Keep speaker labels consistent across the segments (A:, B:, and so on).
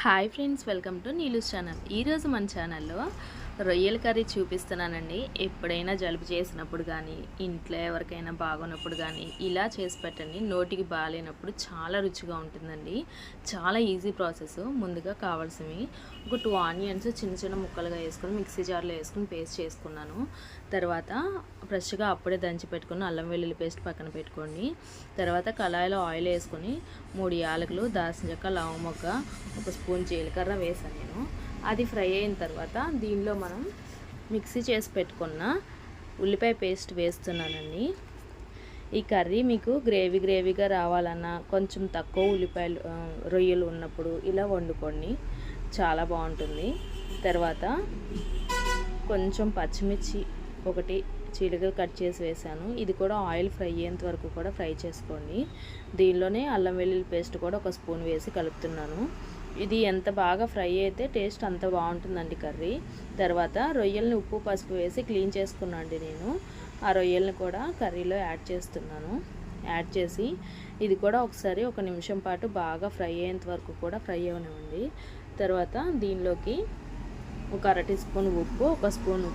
A: Hi friends, welcome to Neelu's channel. ఈరోజు మన ఛానల్లో రొయ్యల కర్రీ చూపిస్తున్నానండి. ఎప్పుడైనా జలుబు చేసినప్పుడు కానీ, ఇంట్లో ఎవరికైనా బాగున్నప్పుడు కానీ ఇలా చేసి పెట్టండి. నోటికి బాగాలేనప్పుడు చాలా రుచిగా ఉంటుందండి. చాలా ఈజీ ప్రాసెస్. ముందుగా కావాల్సినవి ఒక 2 ఆనియన్స్ చిన్న చిన్న ముక్కలుగా వేసుకొని మిక్సీ జార్లో వేసుకొని పేస్ట్ చేసుకున్నాను. తర్వాత ఫ్రెష్గా అప్పుడే దంచి పెట్టుకుని అల్లం వెల్లుల్లి పేస్ట్ పక్కన పెట్టుకోండి. తర్వాత కళాయిలో ఆయిల్ వేసుకొని 3 యాలకులు, దాల్చిన చెక్క, లవంగ మొగ్గ, 1 స్పూన్ జీలకర్ర వేసాను నేను. అది ఫ్రై అయిన తర్వాత దీనిలో మనం మిక్సీ చేసి పెట్టుకున్న ఉల్లిపాయ పేస్ట్ వేస్తున్నానండి. ఈ కర్రీ మీకు గ్రేవీగా రావాలన్నా కొంచెం తక్కువ ఉల్లిపాయలు రొయ్యలు ఉన్నప్పుడు ఇలా వండుకోండి, చాలా బాగుంటుంది. తర్వాత కొంచెం పచ్చిమిర్చి ఒకటి చీలికలు కట్ చేసి వేసాను. ఇది కూడా ఆయిల్ ఫ్రై అయ్యేంత వరకు కూడా ఫ్రై చేసుకోండి. దీనిలోనే అల్లం వెల్లుల్లి పేస్ట్ కూడా 1 స్పూన్ వేసి కలుపుతున్నాను. ఇది ఎంత బాగా ఫ్రై అయితే టేస్ట్ అంత బాగుంటుందండి కర్రీ. తర్వాత రొయ్యల్ని ఉప్పు పసుపు వేసి క్లీన్ చేసుకున్నాండి నేను. ఆ రొయ్యల్ని కూడా కర్రీలో యాడ్ చేస్తున్నాను. యాడ్ చేసి ఇది కూడా ఒకసారి 1 నిమిషం పాటు బాగా ఫ్రై అయ్యేంత వరకు కూడా ఫ్రై అవనివ్వండి. తర్వాత దీనిలోకి ఒక 1/2 టీ స్పూన్ ఉప్పు, 1 స్పూన్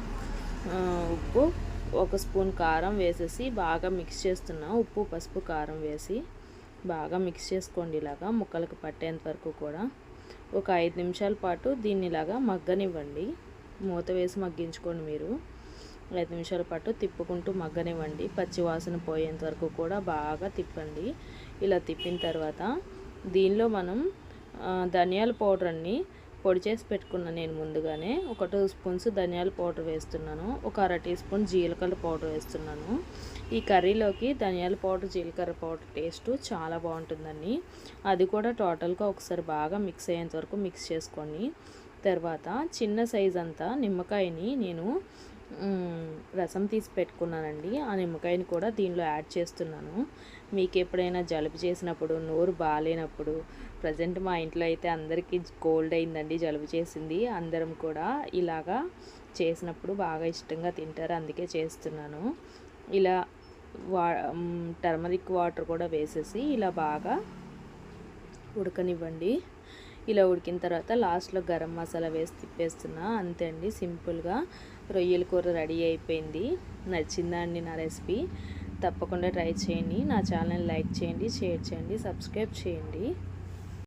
A: ఉప్పు, 1 స్పూన్ కారం వేసేసి బాగా మిక్స్ చేస్తున్నా. ఉప్పు పసుపు కారం వేసి బాగా మిక్స్ చేసుకోండి. ఇలాగా ముక్కలకు పట్టేంత వరకు కూడా ఒక 5 నిమిషాల పాటు దీన్ని ఇలాగా మగ్గనివ్వండి. మూత వేసి మగ్గించుకోండి. మీరు 5 నిమిషాల పాటు తిప్పుకుంటూ మగ్గనివ్వండి. పచ్చి వాసన పోయేంత వరకు కూడా బాగా తిప్పండి. ఇలా తిప్పిన తర్వాత దీనిలో మనం ధనియాల పౌడర్ అన్ని పొడి చేసి పెట్టుకున్నాను నేను ముందుగానే. 2 స్పూన్స్ ధనియాల పౌడర్ వేస్తున్నాను. 1/2 టీ స్పూన్ జీలకర్ర పౌడర్ వేస్తున్నాను. ఈ కర్రీలోకి ధనియాల పౌడర్ జీలకర్ర పౌడర్ టేస్ట్ చాలా బాగుంటుందండి. అది కూడా టోటల్గా ఒకసారి బాగా మిక్స్ అయ్యేంత వరకు మిక్స్ చేసుకోండి. తర్వాత చిన్న సైజ్ అంతా నిమ్మకాయని నేను రసం తీసి పెట్టుకున్నానండి. ఆ నిమ్మకాయని కూడా దీనిలో యాడ్ చేస్తున్నాను. మీకు ఎప్పుడైనా జలుబు చేసినప్పుడు, నోరు బాగాలేనప్పుడు, ప్రజెంట్ మా ఇంట్లో అయితే అందరికీ కోల్డ్ అయిందండి, జలుబు చేసింది. అందరం కూడా ఇలాగా చేసినప్పుడు బాగా ఇష్టంగా తింటారు, అందుకే చేస్తున్నాను. ఇలా టర్మరిక్ వాటర్ కూడా వేసేసి ఇలా బాగా ఉడకనివ్వండి. ఇలా ఉడికిన తర్వాత లాస్ట్లో గరం మసాలా వేసి తిప్పేస్తున్నా. అంతే అండి, సింపుల్గా రొయ్యల కూర రెడీ అయిపోయింది. నచ్చిందా అండి నా రెసిపీ? తప్పకుండా ట్రై చేయండి. నా ఛానల్ లైక్ చేయండి, షేర్ చేయండి, సబ్స్క్రైబ్ చేయండి.